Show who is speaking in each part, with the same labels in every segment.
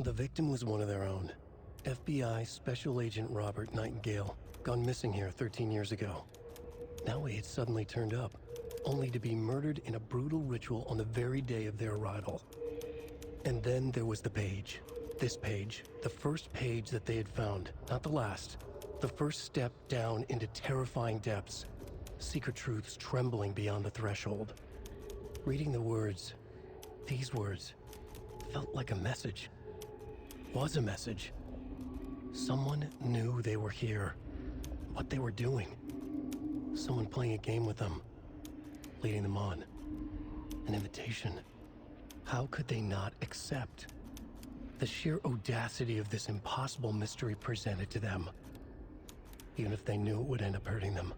Speaker 1: The victim was one of their own. FBI Special Agent Robert Nightingale, gone missing here 13 years ago. Now he had suddenly turned up, only to be murdered in a brutal ritual on the very day of their arrival. And then there was the page. This page, the first page that they had found, not the last. The first step down into terrifying depths, secret truths trembling beyond the threshold. Reading the words, these words, felt like a message. Was a message. Someone knew they were here, what they were doing. Someone playing a game with them, leading them on. An invitation. How could they not accept? The sheer audacity of this impossible mystery presented to them, even if they knew it would end up hurting them.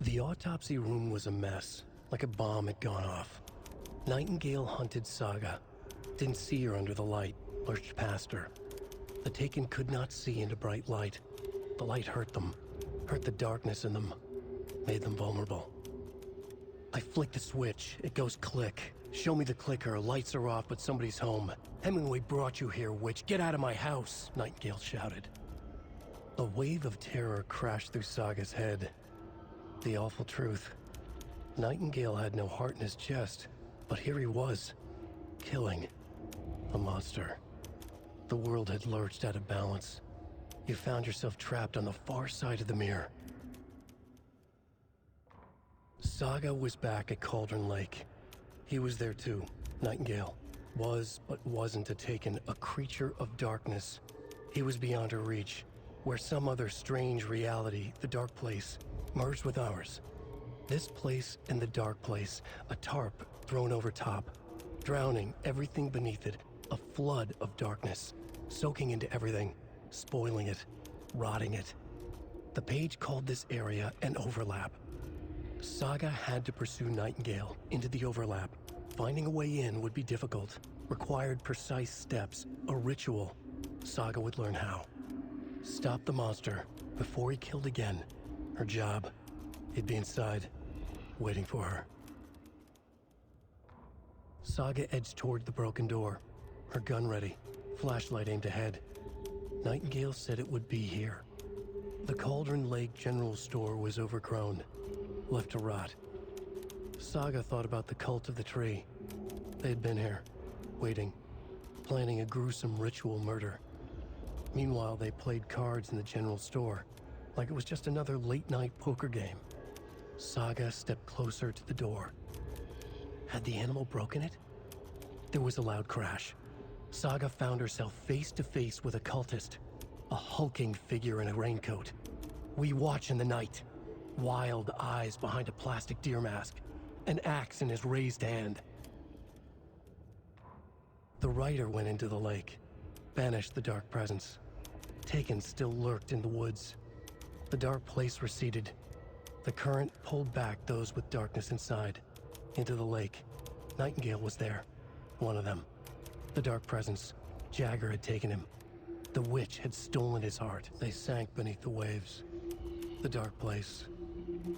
Speaker 1: The autopsy room was a mess, like a bomb had gone off. Nightingale hunted Saga, didn't see her under the light, lurched past her. The Taken could not see into bright light. The light hurt them, hurt the darkness in them, made them vulnerable. I flick the switch, it goes click. Show me the clicker, lights are off, but somebody's home. Hemingway brought you here, witch. Get out of my house, Nightingale shouted. A wave of terror crashed through Saga's head. The awful truth. Nightingale had no heart in his chest, but here he was, killing a monster. The world had lurched out of balance. You found yourself trapped on the far side of the mirror. Saga was back at Cauldron Lake. He was there too, Nightingale. Was, but wasn't a Taken, a creature of darkness. He was beyond her reach, where some other strange reality, the dark place, merged with ours. This place and the dark place, a tarp thrown over top, drowning everything beneath it, a flood of darkness, soaking into everything, spoiling it, rotting it. The page called this area an overlap. Saga had to pursue Nightingale into the overlap. Finding a way in would be difficult, required precise steps, a ritual. Saga would learn how. Stop the monster before he killed again. Her job. He'd be inside, waiting for her. Saga edged toward the broken door, her gun ready, flashlight aimed ahead. Nightingale said it would be here. The Cauldron Lake General Store was overgrown, left to rot. Saga thought about the cult of the tree. They had been here, waiting, planning a gruesome ritual murder. Meanwhile, they played cards in the general store, like it was just another late-night poker game. Saga stepped closer to the door. Had the animal broken it? There was a loud crash. Saga found herself face to face with a cultist, a hulking figure in a raincoat. We watch in the night. Wild eyes behind a plastic deer mask, an axe in his raised hand. The rider went into the lake, banished the dark presence. Taken still lurked in the woods. The dark place receded. The current pulled back those with darkness inside, into the lake. Nightingale was there, one of them. The dark presence, Jagger had taken him. The witch had stolen his heart. They sank beneath the waves. The dark place,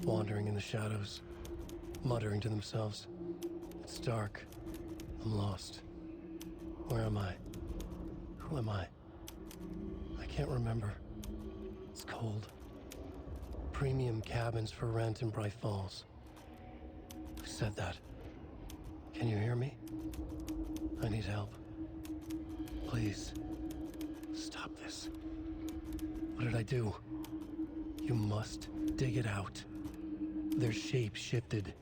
Speaker 1: wandering in the shadows, muttering to themselves. It's dark. I'm lost. Where am I? Who am I? I can't remember. It's cold. Premium cabins for rent in Bright Falls. Who said that? Can you hear me? I need help. Please. Stop this. What did I do? You must dig it out. Their shapes shifted.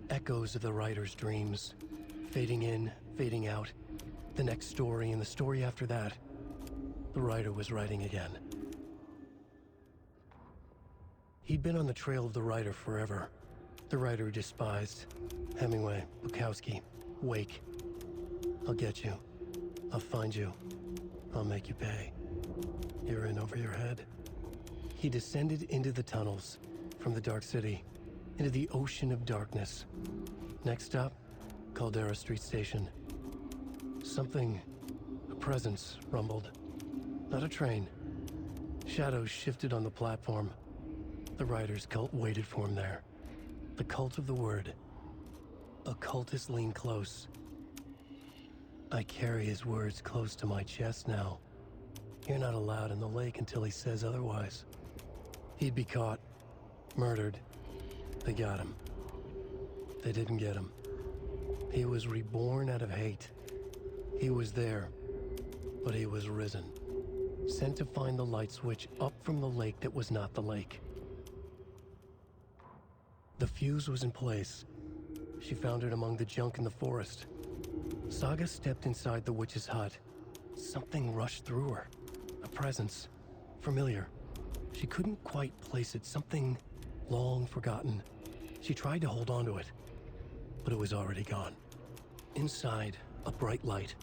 Speaker 1: Echoes of the writer's dreams. Fading in, fading out. The next story and the story after that. The writer was writing again. He'd been on the trail of the writer forever. The writer he despised. Hemingway, Bukowski, Wake. I'll get you. I'll find you. I'll make you pay. You're in over your head. He descended into the tunnels, from the dark city, into the ocean of darkness. Next stop, Caldera Street Station. Something, a presence, rumbled. Not a train. Shadows shifted on the platform. The writer's cult waited for him there. The cult of the word. A cultist leaned close. I carry his words close to my chest now. You're not allowed in the lake until he says otherwise. He'd be caught, murdered. They got him. They didn't get him. He was reborn out of hate. He was there, but he was risen. Sent to find the light switch up from the lake that was not the lake. The fuse was in place. She found it among the junk in the forest. Saga stepped inside the witch's hut. Something rushed through her. A presence. Familiar. She couldn't quite place it. Something long forgotten. She tried to hold on to it, but it was already gone. Inside, a bright light.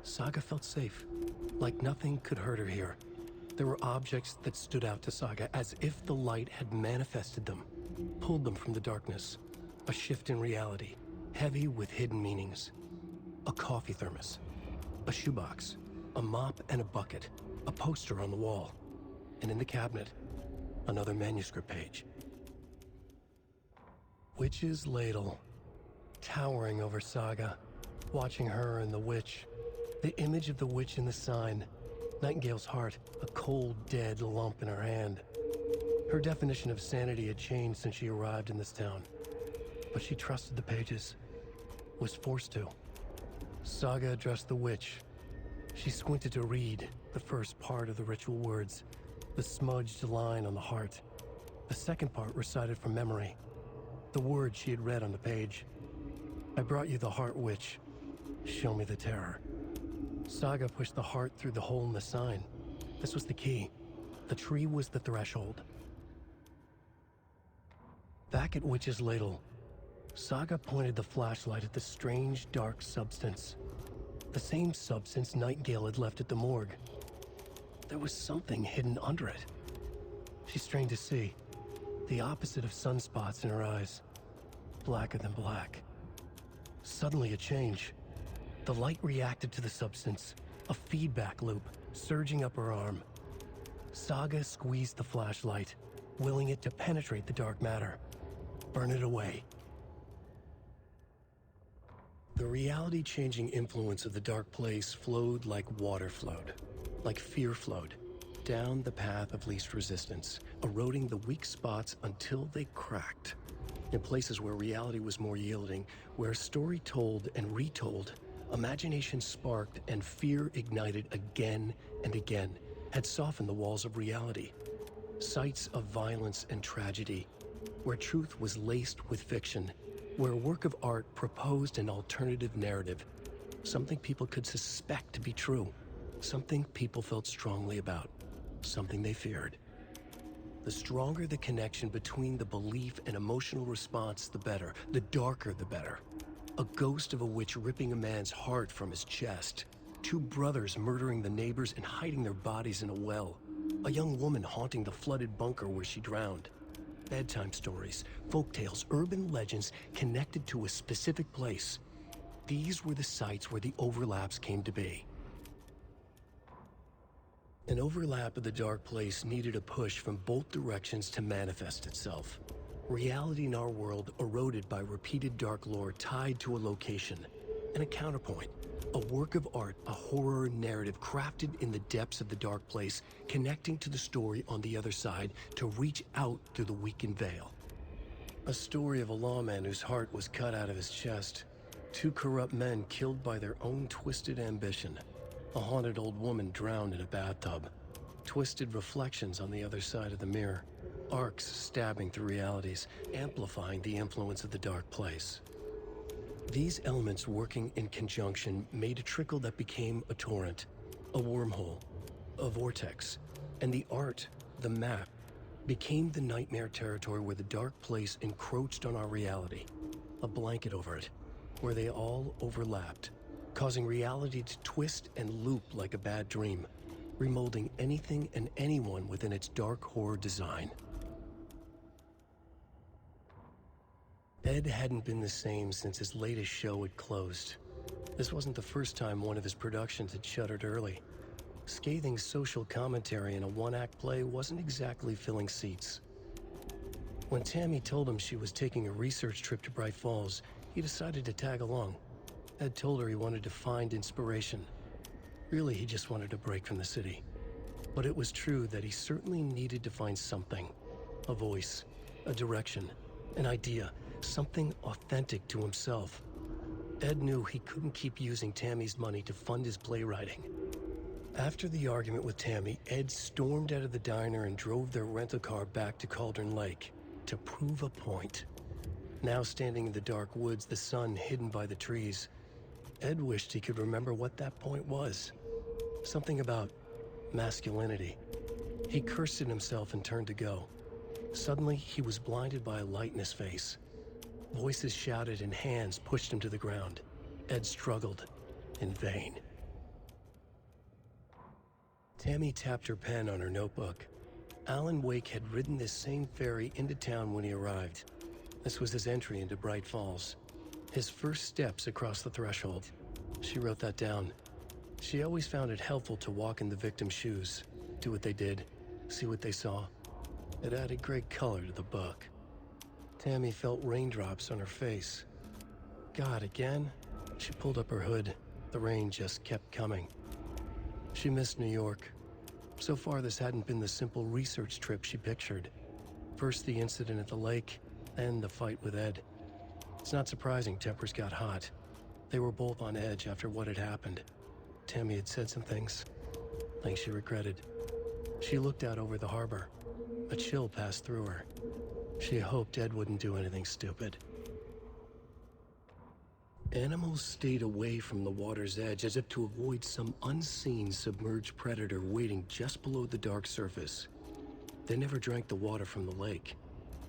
Speaker 1: Saga felt safe, like nothing could hurt her here. There were objects that stood out to Saga as if the light had manifested them, pulled them from the darkness. A shift in reality, heavy with hidden meanings. A coffee thermos, a shoebox, a mop and a bucket, a poster on the wall, and in the cabinet, another manuscript page. Witch's ladle, towering over Saga, watching her and the witch. The image of the witch in the sign, Nightingale's heart, a cold, dead lump in her hand. Her definition of sanity had changed since she arrived in this town, but she trusted the pages, was forced to. Saga addressed the witch. She squinted to read the first part of the ritual words, the smudged line on the heart. The second part recited from memory, the words she had read on the page. I brought you the heart, witch. Show me the terror. Saga pushed the heart through the hole in the sign. This was the key. The tree was the threshold. Back at Witch's ladle, Saga pointed the flashlight at the strange, dark substance. The same substance Nightingale had left at the morgue. There was something hidden under it. She strained to see. The opposite of sunspots in her eyes. Blacker than black. Suddenly a change. The light reacted to the substance. A feedback loop, surging up her arm. Saga squeezed the flashlight, willing it to penetrate the dark matter. Burn it away. The reality-changing influence of the dark place flowed like water flowed, like fear flowed, down the path of least resistance, eroding the weak spots until they cracked. In places where reality was more yielding, where story told and retold, imagination sparked and fear ignited again and again, had softened the walls of reality. Sites of violence and tragedy, where truth was laced with fiction, where a work of art proposed an alternative narrative, something people could suspect to be true, something people felt strongly about, something they feared. The stronger the connection between the belief and emotional response, the better. The darker, the better. A ghost of a witch ripping a man's heart from his chest. Two brothers murdering the neighbors and hiding their bodies in a well. A young woman haunting the flooded bunker where she drowned. Bedtime stories, folktales, urban legends connected to a specific place. These were the sites where the overlaps came to be. An overlap of the dark place needed a push from both directions to manifest itself. Reality in our world eroded by repeated dark lore tied to a location. And a counterpoint, a work of art, a horror narrative crafted in the depths of the dark place, connecting to the story on the other side to reach out through the weakened veil. A story of a lawman whose heart was cut out of his chest. Two corrupt men killed by their own twisted ambition. A haunted old woman drowned in a bathtub. Twisted reflections on the other side of the mirror. Arcs stabbing through realities, amplifying the influence of the dark place. These elements working in conjunction made a trickle that became a torrent, a wormhole, a vortex, and the art, the map, became the nightmare territory where the dark place encroached on our reality, a blanket over it, where they all overlapped, causing reality to twist and loop like a bad dream, remolding anything and anyone within its dark horror design. Ed hadn't been the same since his latest show had closed. This wasn't the first time one of his productions had shuttered early. Scathing social commentary in a one-act play wasn't exactly filling seats. When Tammy told him she was taking a research trip to Bright Falls, he decided to tag along. Ed told her he wanted to find inspiration. Really, he just wanted a break from the city. But it was true that he certainly needed to find something. A voice, a direction, an idea, something authentic to himself. Ed knew he couldn't keep using Tammy's money to fund his playwriting. After the argument with Tammy, Ed stormed out of the diner and drove their rental car back to Cauldron Lake to prove a point. Now standing in the dark woods, the sun hidden by the trees, Ed wished he could remember what that point was. Something about masculinity. He cursed at himself and turned to go. Suddenly, he was blinded by a light in his face. Voices shouted and hands pushed him to the ground. Ed struggled, in vain. Tammy tapped her pen on her notebook. Alan Wake had ridden this same ferry into town when he arrived. This was his entry into Bright Falls. His first steps across the threshold. She wrote that down. She always found it helpful to walk in the victim's shoes, do what they did, see what they saw. It added great color to the book. Tammy felt raindrops on her face. God, again? She pulled up her hood. The rain just kept coming. She missed New York. So far, this hadn't been the simple research trip she pictured. First the incident at the lake, then the fight with Ed. It's not surprising tempers got hot. They were both on edge after what had happened. Tammy had said some things she regretted. She looked out over the harbor. A chill passed through her. She hoped Ed wouldn't do anything stupid. Animals stayed away from the water's edge as if to avoid some unseen submerged predator waiting just below the dark surface. They never drank the water from the lake.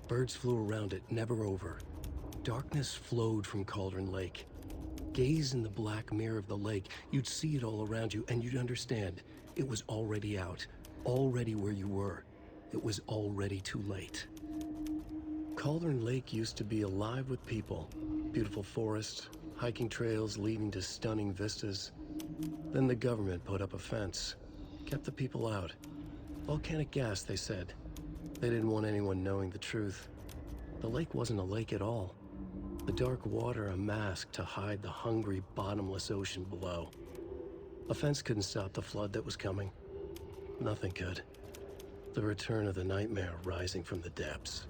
Speaker 1: Birds flew around it, never over. Darkness flowed from Cauldron Lake. Gaze in the black mirror of the lake, you'd see it all around you, and you'd understand. It was already out, already where you were. It was already too late. Cauldron Lake used to be alive with people. Beautiful forests, hiking trails leading to stunning vistas. Then the government put up a fence, kept the people out. Volcanic gas, they said. They didn't want anyone knowing the truth. The lake wasn't a lake at all. The dark water a mask to hide the hungry, bottomless ocean below. A fence couldn't stop the flood that was coming. Nothing could. The return of the nightmare rising from the depths.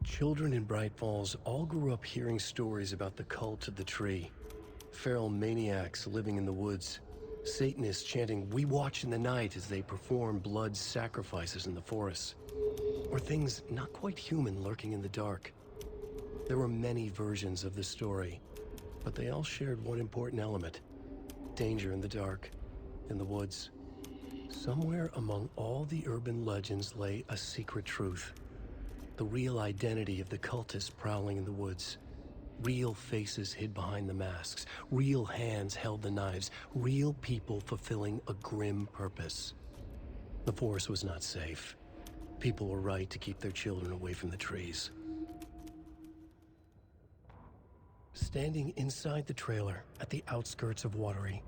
Speaker 1: Children in Bright Falls all grew up hearing stories about the cult of the tree. Feral maniacs living in the woods. Satanists chanting, "We watch in the night," as they perform blood sacrifices in the forests. Or things not quite human lurking in the dark. There were many versions of the story, but they all shared one important element. Danger in the dark, in the woods. Somewhere among all the urban legends lay a secret truth. The real identity of the cultists prowling in the woods. Real faces hid behind the masks. Real hands held the knives. Real people fulfilling a grim purpose. The forest was not safe. People were right to keep their children away from the trees. Standing inside the trailer at the outskirts of Watery,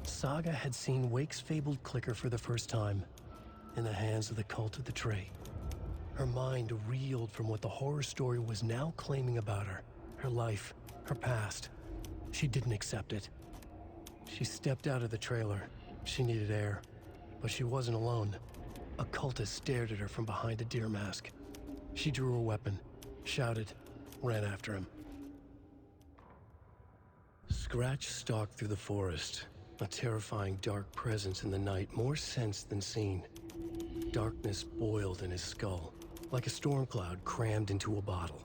Speaker 1: Saga had seen Wake's fabled clicker for the first time, in the hands of the cult of the tree. Her mind reeled from what the horror story was now claiming about her. Her life, her past. She didn't accept it. She stepped out of the trailer. She needed air, but she wasn't alone. A cultist stared at her from behind a deer mask. She drew her weapon, shouted, ran after him. Scratch stalked through the forest, a terrifying dark presence in the night, more sensed than seen. Darkness boiled in his skull, like a storm cloud crammed into a bottle.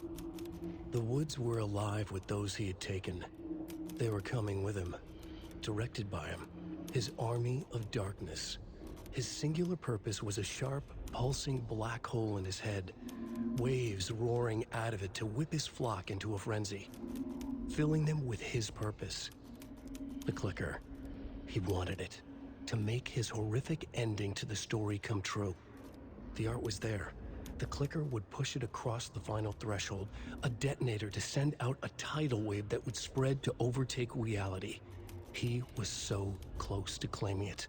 Speaker 1: The woods were alive with those he had taken. They were coming with him, directed by him, his army of darkness. His singular purpose was a sharp, pulsing black hole in his head, waves roaring out of it to whip his flock into a frenzy, filling them with his purpose. The clicker. He wanted it, to make his horrific ending to the story come true. The art was there. The clicker would push it across the final threshold, a detonator to send out a tidal wave that would spread to overtake reality. He was so close to claiming it.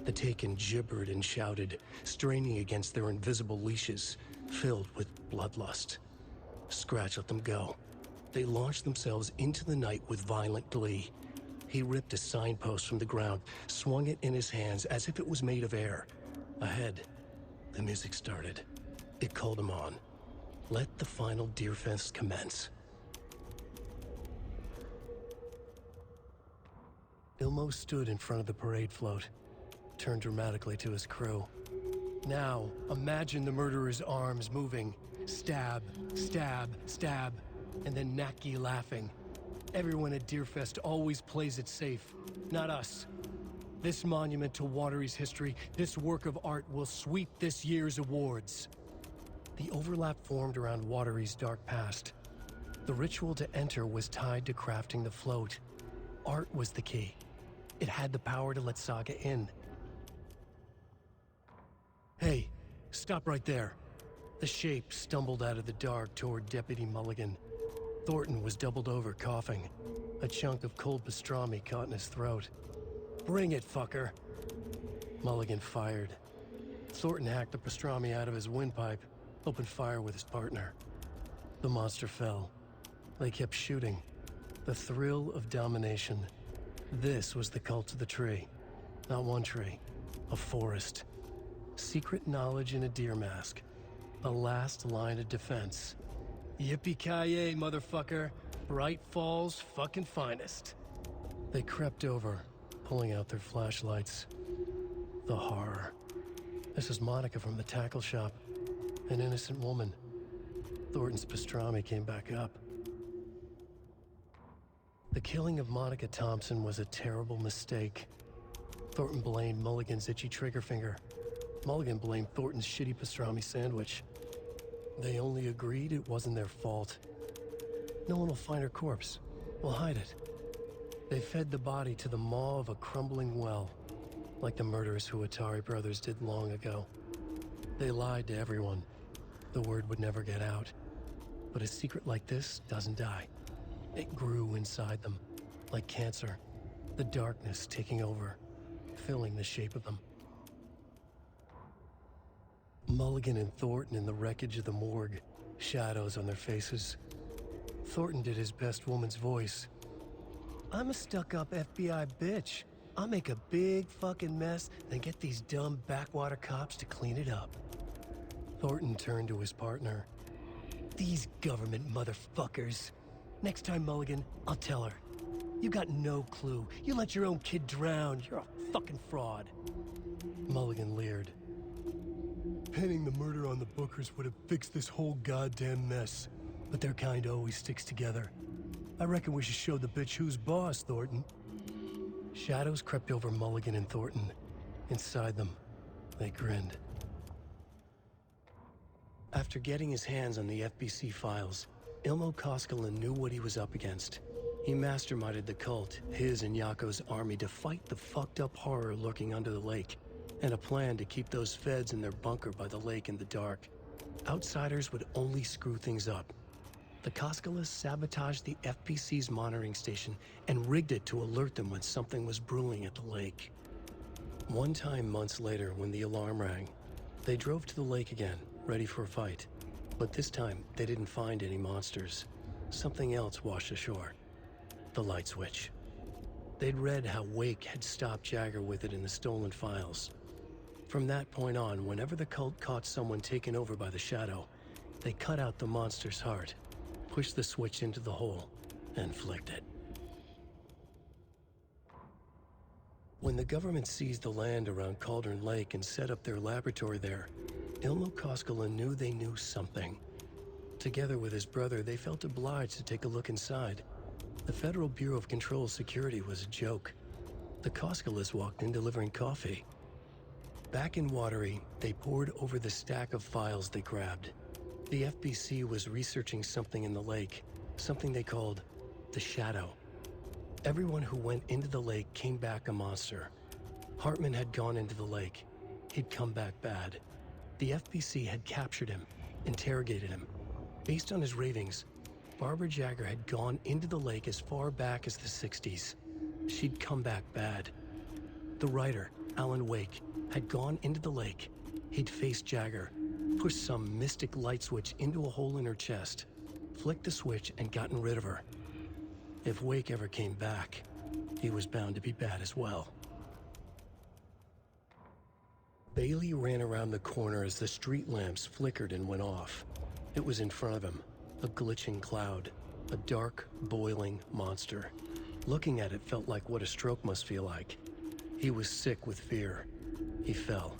Speaker 1: The Taken gibbered and shouted, straining against their invisible leashes, filled with bloodlust. Scratch let them go. They launched themselves into the night with violent glee. He ripped a signpost from the ground, swung it in his hands as if it was made of air. Ahead, the music started. It called him on. Let the final Deerfest commence. Ilmo stood in front of the parade float, turned dramatically to his crew. Now, imagine the murderer's arms moving. Stab, stab, stab, and then Naki laughing. Everyone at Deerfest always plays it safe, not us. This monument to Watery's history, this work of art will sweep this year's awards. The overlap formed around Watery's dark past. The ritual to enter was tied to crafting the float. Art was the key. It had the power to let Saga in. Hey, stop right there. The shape stumbled out of the dark toward Deputy Mulligan. Thornton was doubled over, coughing. A chunk of cold pastrami caught in his throat. Bring it, fucker. Mulligan fired. Thornton hacked the pastrami out of his windpipe, opened fire with his partner. The monster fell. They kept shooting. The thrill of domination. This was the cult of the tree. Not one tree, a forest. Secret knowledge in a deer mask. A last line of defense. Yippee-ki-yay, motherfucker. Bright Falls' fucking finest. They crept over, pulling out their flashlights. The horror. This is Monica from the tackle shop. An innocent woman. Thornton's pastrami came back up. The killing of Monica Thompson was a terrible mistake. Thornton blamed Mulligan's itchy trigger finger. Mulligan blamed Thornton's shitty pastrami sandwich. They only agreed it wasn't their fault. No one will find her corpse. We'll hide it. They fed the body to the maw of a crumbling well, like the murderous Huatari brothers did long ago. They lied to everyone. The word would never get out. But a secret like this doesn't die. It grew inside them, like cancer, the darkness taking over, filling the shape of them. Mulligan and Thornton in the wreckage of the morgue, shadows on their faces. Thornton did his best woman's voice. I'm a stuck-up FBI bitch. I'll make a big fucking mess, then get these dumb backwater cops to clean it up. Thornton turned to his partner. These government motherfuckers. Next time, Mulligan, I'll tell her. You got no clue. You let your own kid drown. You're a fucking fraud. Mulligan leered. Pinning the murder on the Bookers would have fixed this whole goddamn mess. But their kind always sticks together. I reckon we should show the bitch who's boss, Thornton. Shadows crept over Mulligan and Thornton. Inside them, they grinned. After getting his hands on the FBC files, Ilmo Koskela knew what he was up against. He masterminded the cult, his and Yako's army, to fight the fucked up horror lurking under the lake, and a plan to keep those feds in their bunker by the lake in the dark. Outsiders would only screw things up. The Koskelas sabotaged the FBC's monitoring station and rigged it to alert them when something was brewing at the lake. One time months later, when the alarm rang, they drove to the lake again, ready for a fight. But this time, they didn't find any monsters. Something else washed ashore. The light switch. They'd read how Wake had stopped Jagger with it in the stolen files. From that point on, whenever the cult caught someone taken over by the Shadow, they cut out the monster's heart, pushed the switch into the hole, and flicked it. When the government seized the land around Cauldron Lake and set up their laboratory there, Ilmo Koskela knew they knew something. Together with his brother, they felt obliged to take a look inside. The Federal Bureau of Control Security was a joke. The Koskelas walked in delivering coffee. Back in Watery, they pored over the stack of files they grabbed. The FBC was researching something in the lake, something they called the Shadow. Everyone who went into the lake came back a monster. Hartman had gone into the lake. He'd come back bad. The FBC had captured him, interrogated him. Based on his ravings, Barbara Jagger had gone into the lake as far back as the 60s. She'd come back bad. The writer, Alan Wake, had gone into the lake. He'd faced Jagger, pushed some mystic light switch into a hole in her chest. flicked the switch and gotten rid of her. If Wake ever came back, he was bound to be bad as well. Bailey ran around the corner as the street lamps flickered and went off. It was in front of him, a glitching cloud, a dark, boiling monster. Looking at it felt like what a stroke must feel like. He was sick with fear. He fell.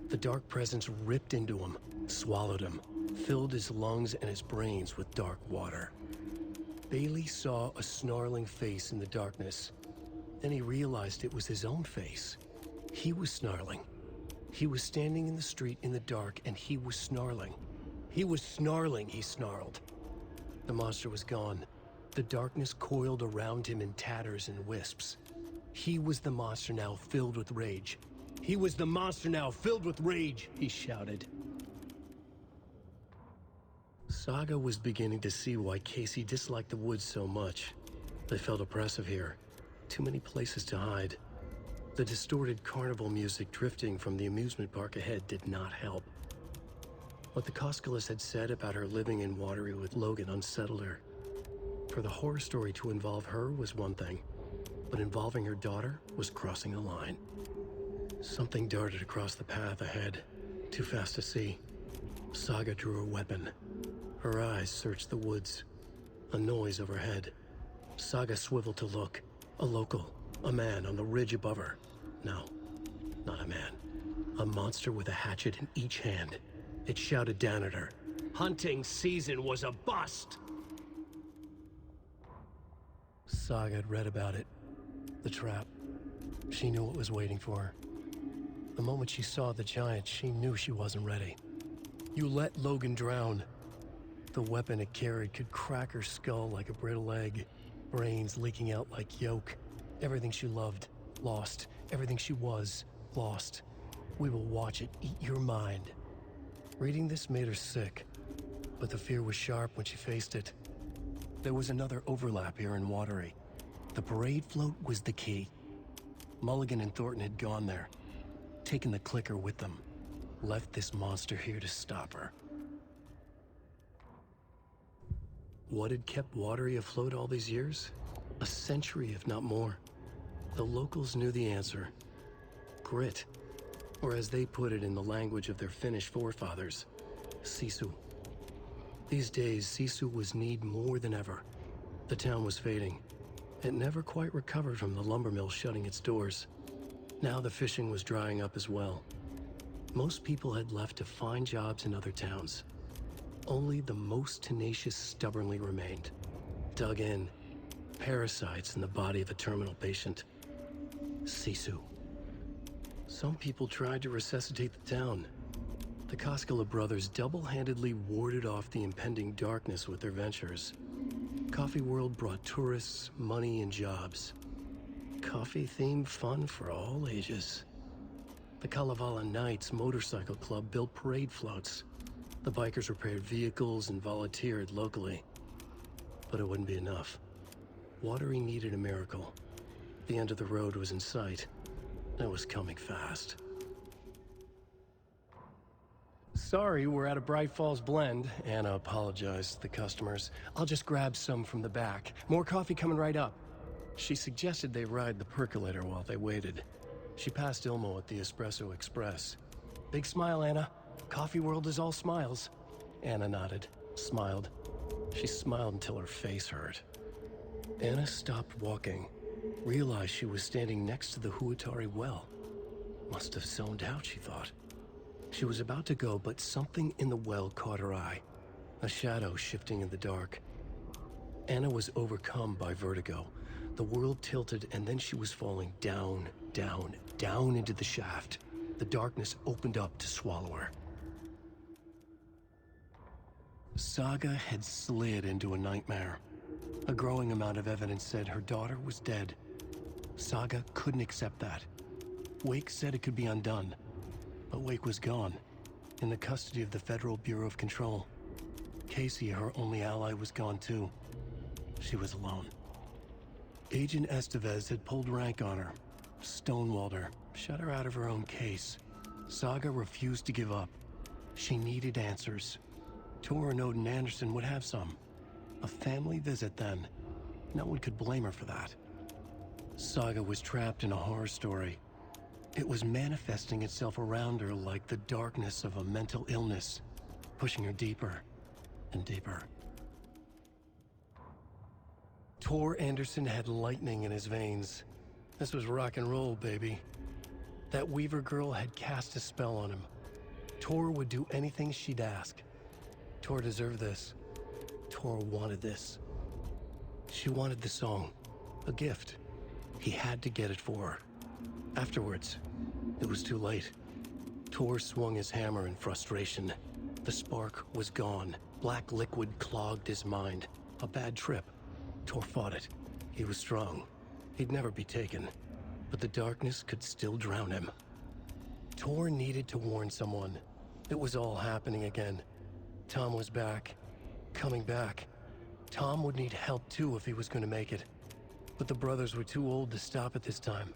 Speaker 1: The dark presence ripped into him, swallowed him, filled his lungs and his brains with dark water. Bailey saw a snarling face in the darkness. Then he realized it was his own face. He was snarling. He was standing in the street in the dark, and he was snarling. He was snarling, he snarled. The monster was gone. The darkness coiled around him in tatters and wisps. He was the monster now, filled with rage. He was the monster now, filled with rage, he shouted. Saga was beginning to see why Casey disliked the woods so much. They felt oppressive here. Too many places to hide. The distorted carnival music drifting from the amusement park ahead did not help. What the Koskelas had said about her living in Watery with Logan unsettled her. For the horror story to involve her was one thing, but involving her daughter was crossing a line. Something darted across the path ahead, too fast to see. Saga drew her weapon. Her eyes searched the woods. A noise overhead. Saga swiveled to look. A local, a man on the ridge above her. No, not a man. A monster with a hatchet in each hand. It shouted down at her. Hunting season was a bust! Saga had read about it. The trap. She knew what was waiting for her. The moment she saw the giant, she knew she wasn't ready. You let Logan drown. The weapon it carried could crack her skull like a brittle egg. Brains leaking out like yolk. Everything she loved, lost. Everything she was, lost. We will watch it eat your mind. Reading this made her sick, but the fear was sharp when she faced it. There was another overlap here in Watery. The parade float was the key. Mulligan and Thornton had gone there, taken the clicker with them, left this monster here to stop her. What had kept Watery afloat all these years? A century, if not more. The locals knew the answer. Grit. Or as they put it in the language of their Finnish forefathers, sisu. These days, sisu was needed more than ever. The town was fading. It never quite recovered from the lumber mill shutting its doors. Now the fishing was drying up as well. Most people had left to find jobs in other towns. Only the most tenacious stubbornly remained. Dug in. Parasites in the body of a terminal patient. Sisu. Some people tried to resuscitate the town. The Koskela brothers double-handedly warded off the impending darkness with their ventures. Coffee World brought tourists, money, and jobs. Coffee-themed fun for all ages. The Kalevala Knights Motorcycle Club built parade floats. The bikers repaired vehicles and volunteered locally. But it wouldn't be enough. Watery needed a miracle. The end of the road was in sight. It was coming fast. Sorry, we're out of Bright Falls Blend. Anna apologized to the customers. I'll just grab some from the back. More coffee coming right up. She suggested they ride the percolator while they waited. She passed Ilmo at the Espresso Express. Big smile, Anna. Coffee World is all smiles. Anna nodded, smiled. She smiled until her face hurt. Anna stopped walking, realized she was standing next to the Huatari well. Must have zoned out, she thought. She was about to go, but something in the well caught her eye. A shadow shifting in the dark. Anna was overcome by vertigo. The world tilted, and then she was falling down, down, down into the shaft. The darkness opened up to swallow her. Saga had slid into a nightmare. A growing amount of evidence said her daughter was dead. Saga couldn't accept that. Wake said it could be undone. But Wake was gone, in the custody of the Federal Bureau of Control. Casey, her only ally, was gone too. She was alone. Agent Estevez had pulled rank on her, stonewalled her, shut her out of her own case. Saga refused to give up. She needed answers. Tor and Odin Anderson would have some. A family visit, then. No one could blame her for that. Saga was trapped in a horror story. It was manifesting itself around her like the darkness of a mental illness, pushing her deeper and deeper. Tor Anderson had lightning in his veins. This was rock and roll, baby. That Weaver girl had cast a spell on him. Tor would do anything she'd ask. Tor deserved this. Tor wanted this. She wanted the song, a gift. He had to get it for her. Afterwards, it was too late. Tor swung his hammer in frustration. The spark was gone. Black liquid clogged his mind. A bad trip. Tor fought it. He was strong. He'd never be taken. But the darkness could still drown him. Tor needed to warn someone. It was all happening again. Tom was back. Coming back. Tom would need help too if he was going to make it. But the brothers were too old to stop at this time.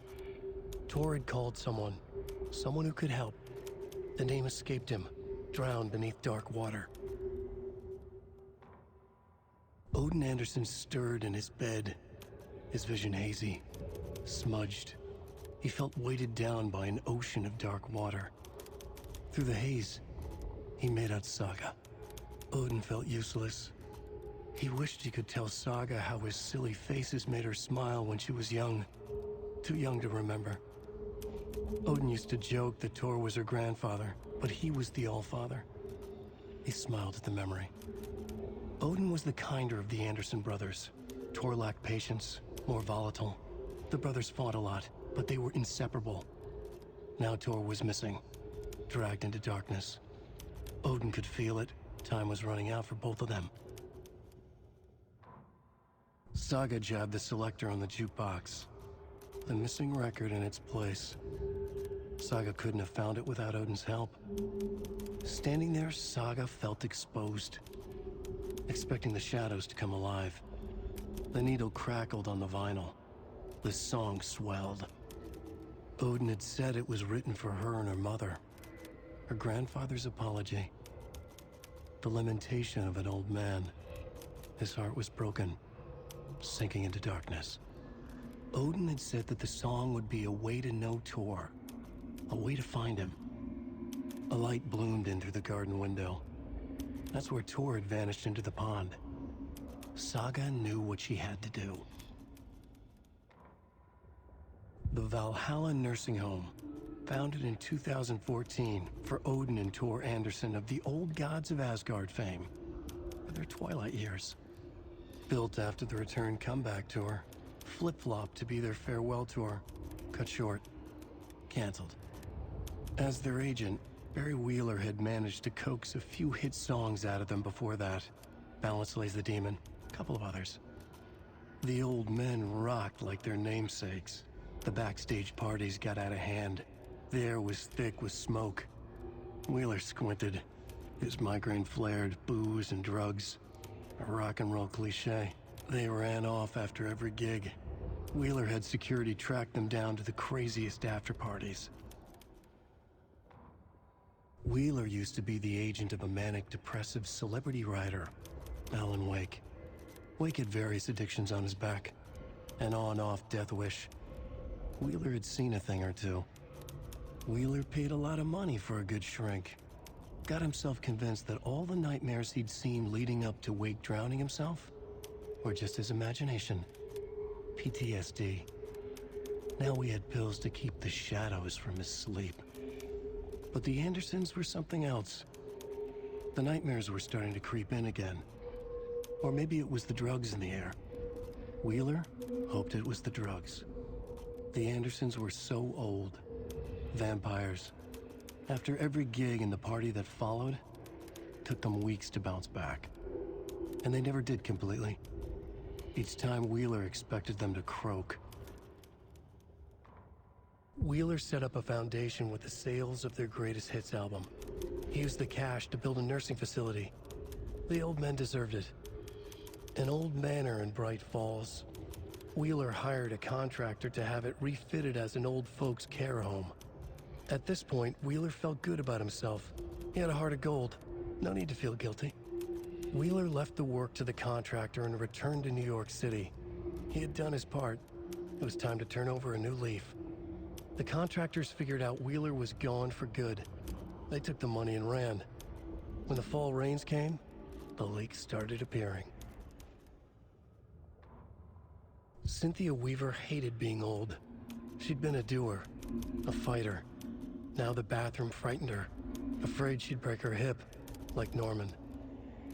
Speaker 1: Tor had called someone. Someone who could help. The name escaped him. Drowned beneath dark water. Odin Anderson stirred in his bed. His vision hazy. Smudged. He felt weighted down by an ocean of dark water. Through the haze, he made out Saga. Odin felt useless. He wished he could tell Saga how his silly faces made her smile when she was young. Too young to remember. Odin used to joke that Tor was her grandfather, but he was the Allfather. He smiled at the memory. Odin was the kinder of the Anderson brothers. Tor lacked patience, more volatile. The brothers fought a lot, but they were inseparable. Now Tor was missing, dragged into darkness. Odin could feel it. Time was running out for both of them. Saga jabbed the selector on the jukebox. The missing record in its place. Saga couldn't have found it without Odin's help. Standing there, Saga felt exposed, expecting the shadows to come alive. The needle crackled on the vinyl. The song swelled. Odin had said it was written for her and her mother. Her grandfather's apology. The lamentation of an old man. His heart was broken, sinking into darkness. Odin had said that the song would be a way to know Tor, a way to find him. A light bloomed in through the garden window. That's where Tor had vanished into the pond. Saga knew what she had to do. The Valhalla nursing home, founded in 2014 for Odin and Tor Anderson of the old gods of Asgard fame, for their twilight years. Built after the return comeback tour, flip-flopped to be their farewell tour, cut short, canceled. As their agent, Barry Wheeler had managed to coax a few hit songs out of them before that. Balance Lays the Demon, a couple of others. The old men rocked like their namesakes. The backstage parties got out of hand. The air was thick with smoke. Wheeler squinted. His migraine flared, booze and drugs. A rock and roll cliche. They ran off after every gig. Wheeler had security track them down to the craziest after parties. Wheeler used to be the agent of a manic-depressive celebrity writer, Alan Wake. Wake had various addictions on his back. An on-off death wish. Wheeler had seen a thing or two. Wheeler paid a lot of money for a good shrink. Got himself convinced that all the nightmares he'd seen leading up to Wake drowning himself were just his imagination. PTSD. Now we had pills to keep the shadows from his sleep. But the Andersons were something else. The nightmares were starting to creep in again. Or maybe it was the drugs in the air. Wheeler hoped it was the drugs. The Andersons were so old. Vampires. After every gig and the party that followed, it took them weeks to bounce back. And they never did completely. Each time Wheeler expected them to croak. Wheeler set up a foundation with the sales of their greatest hits album. He used the cash to build a nursing facility. The old men deserved it. An old manor in Bright Falls. Wheeler hired a contractor to have it refitted as an old folks' care home. At this point, Wheeler felt good about himself. He had a heart of gold. No need to feel guilty. Wheeler left the work to the contractor and returned to New York City. He had done his part. It was time to turn over a new leaf. The contractors figured out Wheeler was gone for good. They took the money and ran. When the fall rains came, the leak started appearing. Cynthia Weaver hated being old. She'd been a doer, a fighter. Now the bathroom frightened her, afraid she'd break her hip, like Norman.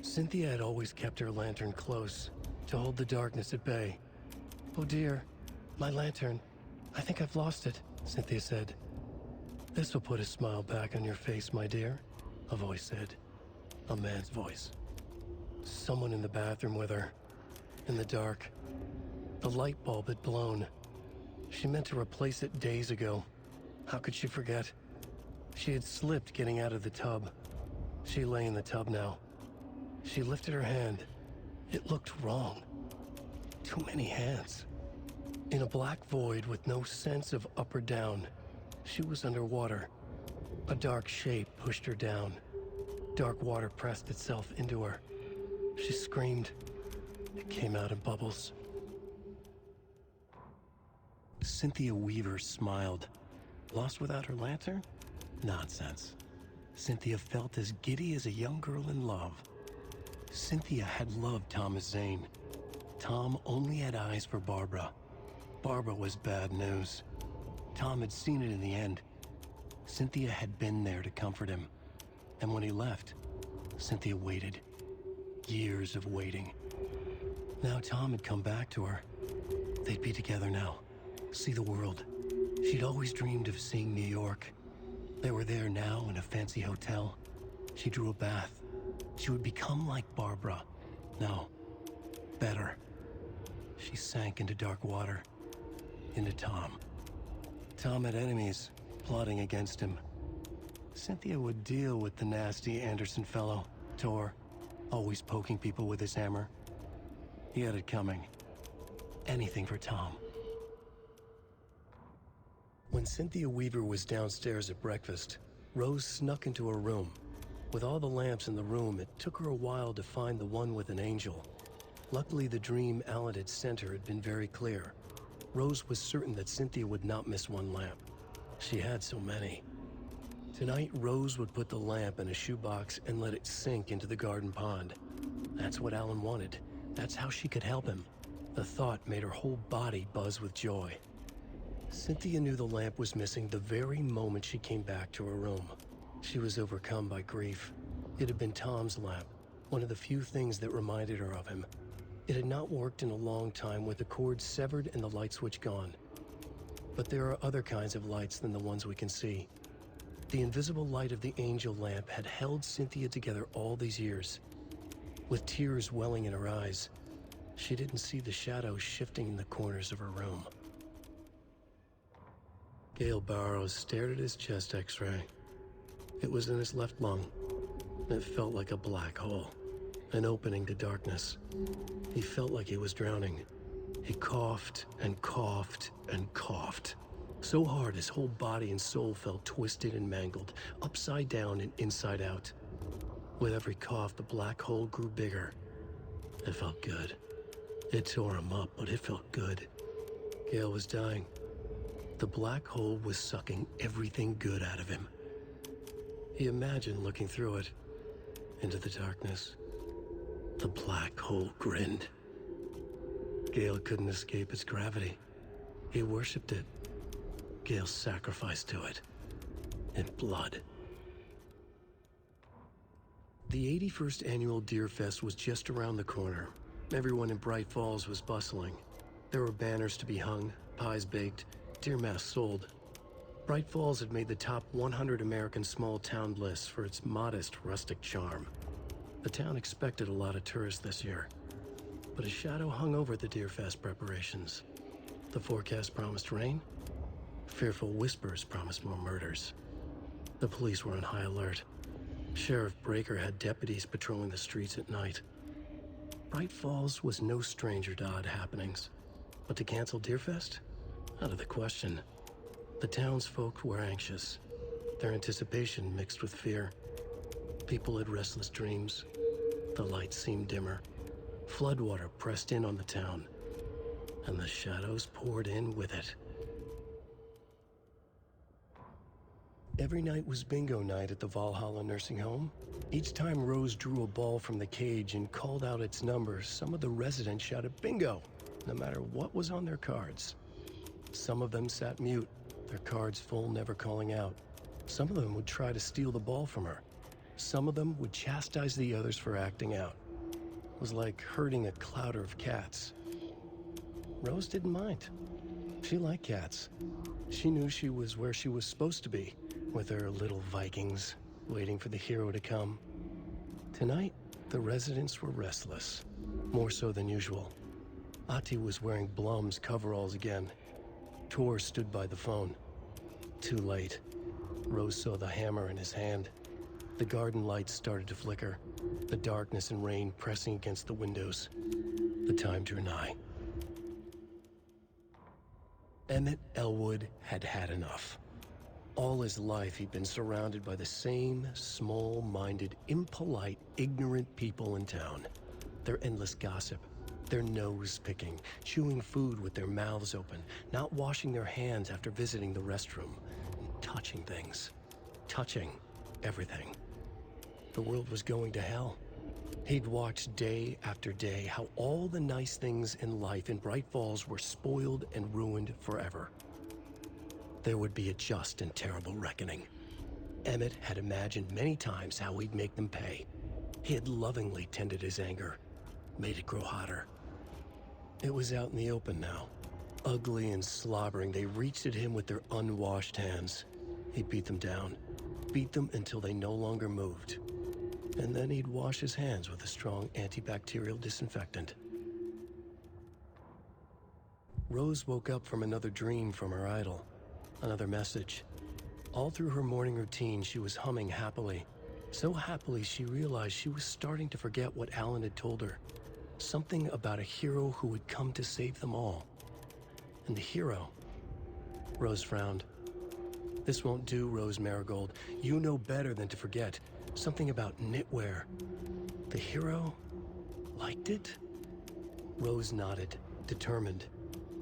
Speaker 1: Cynthia had always kept her lantern close, to hold the darkness at bay. "Oh dear, my lantern. I think I've lost it," Cynthia said. "This will put a smile back on your face, my dear," a voice said. A man's voice. Someone in the bathroom with her. In the dark. The light bulb had blown. She meant to replace it days ago. How could she forget? She had slipped getting out of the tub. She lay in the tub now. She lifted her hand. It looked wrong. Too many hands. In a black void with no sense of up or down, she was underwater. A dark shape pushed her down. Dark water pressed itself into her. She screamed. It came out in bubbles. Cynthia Weaver smiled. Lost without her lantern? Nonsense. Cynthia felt as giddy as a young girl in love. Cynthia had loved Thomas Zane. Tom only had eyes for Barbara. Barbara was bad news. Tom had seen it in the end. Cynthia had been there to comfort him. And when he left, Cynthia waited. Years of waiting. Now Tom had come back to her. They'd be together now. See the world. She'd always dreamed of seeing New York. They were there now in a fancy hotel. She drew a bath. She would become like Barbara. No, better. She sank into dark water. Into Tom. Tom had enemies, plotting against him. Cynthia would deal with the nasty Anderson fellow, Tor, always poking people with his hammer. He had it coming. Anything for Tom. When Cynthia Weaver was downstairs at breakfast, Rose snuck into her room. With all the lamps in the room, it took her a while to find the one with an angel. Luckily, the dream Aloud had sent her had been very clear. Rose was certain that Cynthia would not miss one lamp. She had so many. Tonight, Rose would put the lamp in a shoebox and let it sink into the garden pond. That's what Alan wanted. That's how she could help him. The thought made her whole body buzz with joy. Cynthia knew the lamp was missing the very moment she came back to her room. She was overcome by grief. It had been Tom's lamp, one of the few things that reminded her of him. It had not worked in a long time with the cord severed and the light switch gone. But there are other kinds of lights than the ones we can see. The invisible light of the angel lamp had held Cynthia together all these years. With tears welling in her eyes, she didn't see the shadows shifting in the corners of her room. Gale Barrows stared at his chest x-ray. It was in his left lung. It felt like a black hole, an opening to darkness. He felt like he was drowning. He coughed and coughed and coughed. So hard his whole body and soul felt twisted and mangled, upside down and inside out. With every cough, the black hole grew bigger. It felt good. It tore him up, but it felt good. Gale was dying. The black hole was sucking everything good out of him. He imagined looking through it, into the darkness. The black hole grinned. Gale couldn't escape its gravity. He worshipped it. Gale sacrificed to it. In blood. The 81st annual Deer Fest was just around the corner. Everyone in Bright Falls was bustling. There were banners to be hung, pies baked, deer masks sold. Bright Falls had made the top 100 American small town lists for its modest, rustic charm. The town expected a lot of tourists this year, but a shadow hung over the Deer Fest preparations. The forecast promised rain. Fearful whispers promised more murders. The police were on high alert. Sheriff Breaker had deputies patrolling the streets at night. Bright Falls was no stranger to odd happenings, but to cancel Deerfest? Out of the question. The townsfolk were anxious, their anticipation mixed with fear. People had restless dreams. The light seemed dimmer. Floodwater pressed in on the town, and the shadows poured in with it. Every night was bingo night at the Valhalla nursing home. Each time Rose drew a ball from the cage and called out its number, some of the residents shouted bingo, no matter what was on their cards. Some of them sat mute, their cards full, never calling out. Some of them would try to steal the ball from her. Some of them would chastise the others for acting out. It was like herding a clouder of cats. Rose didn't mind. She liked cats. She knew she was where she was supposed to be, with her little Vikings, waiting for the hero to come. Tonight, the residents were restless, more so than usual. Ahti was wearing Blum's coveralls again. Tor stood by the phone. Too late. Rose saw the hammer in his hand. The garden lights started to flicker, the darkness and rain pressing against the windows. The time drew nigh. Emmett Elwood had had enough. All his life he'd been surrounded by the same small-minded, impolite, ignorant people in town. Their endless gossip, their nose-picking, chewing food with their mouths open, not washing their hands after visiting the restroom, and touching things. Touching everything. The world was going to hell. He'd watched day after day how all the nice things in life in Bright Falls were spoiled and ruined forever. There would be a just and terrible reckoning. Emmett had imagined many times how he'd make them pay. He had lovingly tended his anger, made it grow hotter. It was out in the open now. Ugly and slobbering, they reached at him with their unwashed hands. He beat them down, beat them until they no longer moved. And then he'd wash his hands with a strong antibacterial disinfectant. Rose woke up from another dream from her idol. Another message. All through her morning routine, she was humming happily. So happily, she realized she was starting to forget what Alan had told her. Something about a hero who would come to save them all. And the hero... Rose frowned. This won't do, Rose Marigold. You know better than to forget. Something about knitwear. The hero liked it? Rose nodded, determined.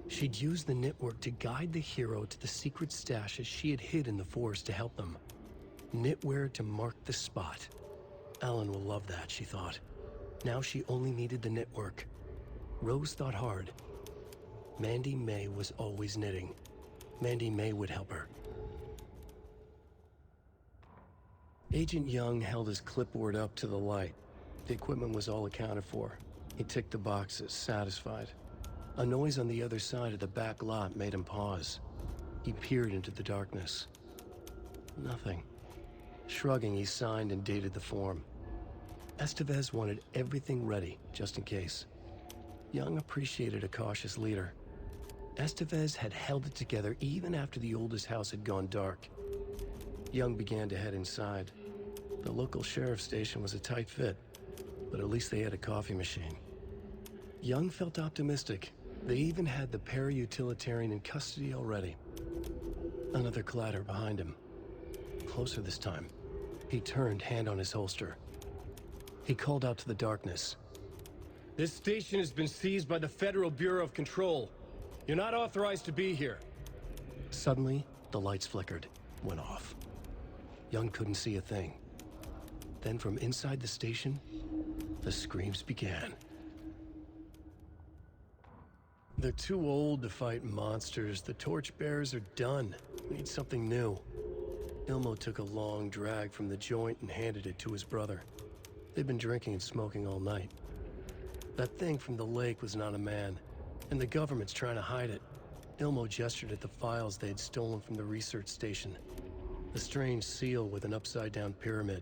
Speaker 1: She'd use the knitwork to guide the hero to the secret stashes she had hid in the forest to help them. Knitwear to mark the spot. Alan will love that, she thought. Now she only needed the knitwork. Rose thought hard. Mandy May was always knitting. Mandy May would help her. Agent Young held his clipboard up to the light. The equipment was all accounted for. He ticked the boxes, satisfied. A noise on the other side of the back lot made him pause. He peered into the darkness. Nothing. Shrugging, he signed and dated the form. Estevez wanted everything ready, just in case. Young appreciated a cautious leader. Estevez had held it together even after the oldest house had gone dark. Young began to head inside. The local sheriff's station was a tight fit, but at least they had a coffee machine. Young felt optimistic. They even had the para-utilitarian in custody already. Another clatter behind him. Closer this time. He turned, hand on his holster. He called out to the darkness. This station has been seized by the Federal Bureau of Control. You're not authorized to be here. Suddenly, the lights flickered, went off. Young couldn't see a thing. Then from inside the station, the screams began. They're too old to fight monsters. The torchbearers are done. We need something new. Ilmo took a long drag from the joint and handed it to his brother. They'd been drinking and smoking all night. That thing from the lake was not a man, and the government's trying to hide it. Ilmo gestured at the files they had stolen from the research station. The strange seal with an upside-down pyramid.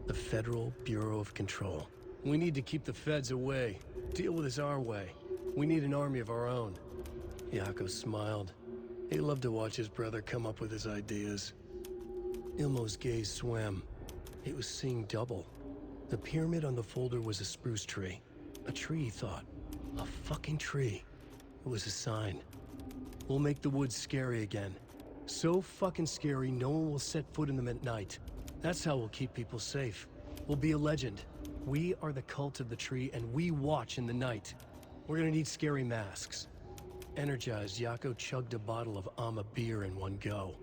Speaker 1: The Federal Bureau of Control. We need to keep the feds away. Deal with this our way. We need an army of our own. Yako smiled. He loved to watch his brother come up with his ideas. Ilmo's gaze swam. He was seeing double. The pyramid on the folder was a spruce tree. A tree, he thought. A fucking tree. It was a sign. We'll make the woods scary again. So fucking scary, no one will set foot in them at night. That's how we'll keep people safe. We'll be a legend. We are the cult of the tree, and we watch in the night. We're gonna need scary masks. Energized, Yako chugged a bottle of Ama beer in one go.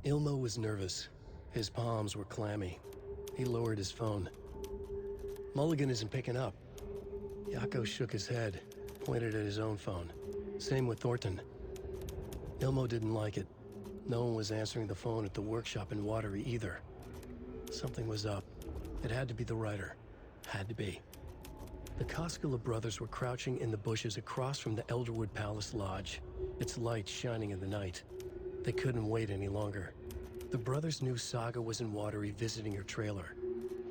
Speaker 1: Ilmo was nervous. His palms were clammy. He lowered his phone. Mulligan isn't picking up. Yako shook his head, pointed at his own phone. Same with Thornton. Ilmo didn't like it. No one was answering the phone at the workshop in Watery either. Something was up. It had to be the writer. Had to be. The Koskela brothers were crouching in the bushes across from the Elderwood Palace Lodge, its lights shining in the night. They couldn't wait any longer. The brothers knew Saga was in Watery visiting her trailer.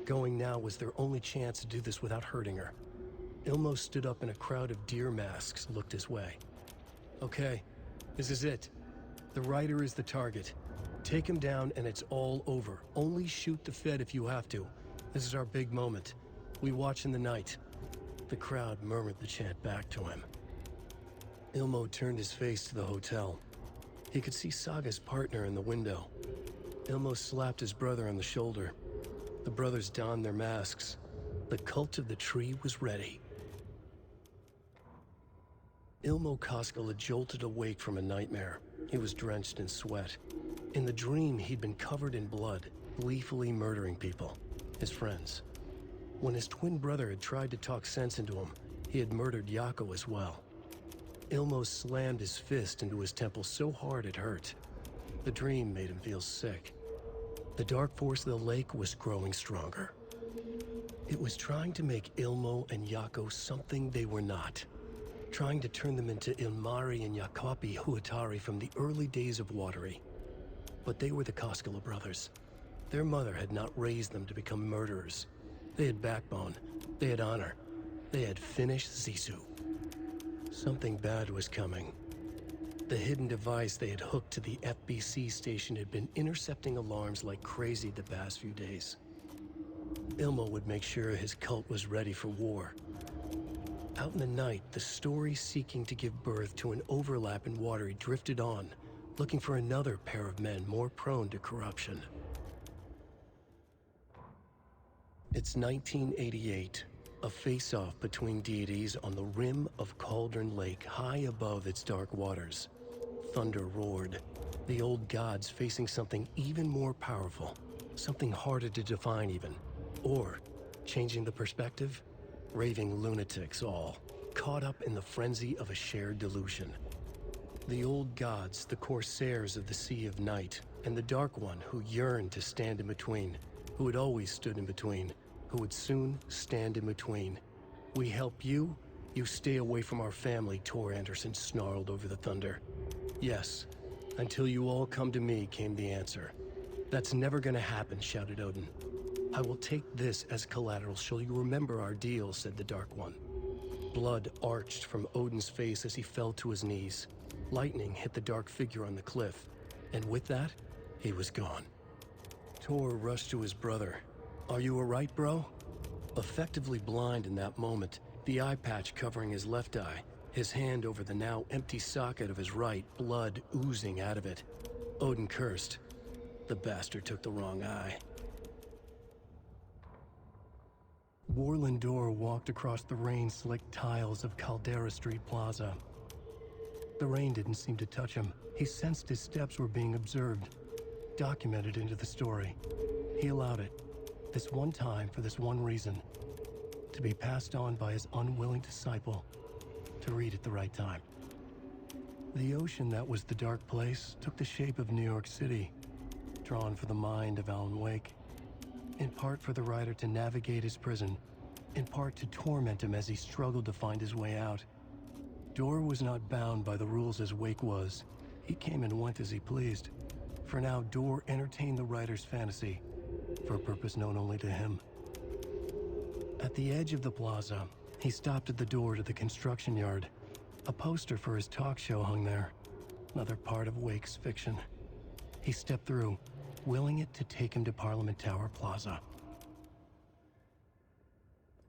Speaker 1: Going now was their only chance to do this without hurting her. Ilmo stood up and a crowd of deer masks looked his way. Okay, this is it. The writer is the target. Take him down and it's all over. Only shoot the Fed if you have to. This is our big moment. We watch in the night. The crowd murmured the chant back to him. Ilmo turned his face to the hotel. He could see Saga's partner in the window. Ilmo slapped his brother on the shoulder. The brothers donned their masks. The cult of the tree was ready. Ilmo Koskela jolted awake from a nightmare. He was drenched in sweat. In the dream, he'd been covered in blood, gleefully murdering people, his friends. When his twin brother had tried to talk sense into him, he had murdered Yako as well. Ilmo slammed his fist into his temple so hard it hurt. The dream made him feel sick. The dark force of the lake was growing stronger. It was trying to make Ilmo and Yako something they were not. Trying to turn them into Ilmari and Yakopi Huatari from the early days of Watery. But they were the Koskela brothers. Their mother had not raised them to become murderers. They had backbone. They had honor. They had finished Zissou. Something bad was coming. The hidden device they had hooked to the FBC station had been intercepting alarms like crazy the past few days. Ilmo would make sure his cult was ready for war. Out in the night, the story seeking to give birth to an overlap in Watery drifted on, looking for another pair of men more prone to corruption. It's 1988, a face-off between deities on the rim of Cauldron Lake high above its dark waters. Thunder roared, the old gods facing something even more powerful, something harder to define even. Or, changing the perspective, raving lunatics all, caught up in the frenzy of a shared delusion. The old gods, the corsairs of the Sea of Night, and the Dark One who yearned to stand in between, who had always stood in between, who would soon stand in between. We help you, you stay away from our family, Tor Anderson snarled over the thunder. Yes, until you all come to me, came the answer. That's never gonna happen, shouted Odin. I will take this as collateral, shall you remember our deal, said the Dark One. Blood arched from Odin's face as he fell to his knees. Lightning hit the dark figure on the cliff, and with that, he was gone. Tor rushed to his brother. Are you alright, bro? Effectively blind in that moment, the eye patch covering his left eye, his hand over the now empty socket of his right, blood oozing out of it. Odin cursed. The bastard took the wrong eye. Warlindor walked across the rain-slicked tiles of Caldera Street Plaza. The rain didn't seem to touch him. He sensed his steps were being observed, documented into the story. He allowed it, this one time for this one reason, to be passed on by his unwilling disciple, to read at the right time. The ocean that was the dark place took the shape of New York City, drawn for the mind of Alan Wake, in part for the writer to navigate his prison, in part to torment him as he struggled to find his way out. Dor was not bound by the rules as Wake was. He came and went as he pleased. For now, Dor entertained the writer's fantasy, for a purpose known only to him. At the edge of the plaza, he stopped at the door to the construction yard. A poster for his talk show hung there, another part of Wake's fiction. He stepped through, willing it to take him to Parliament Tower Plaza.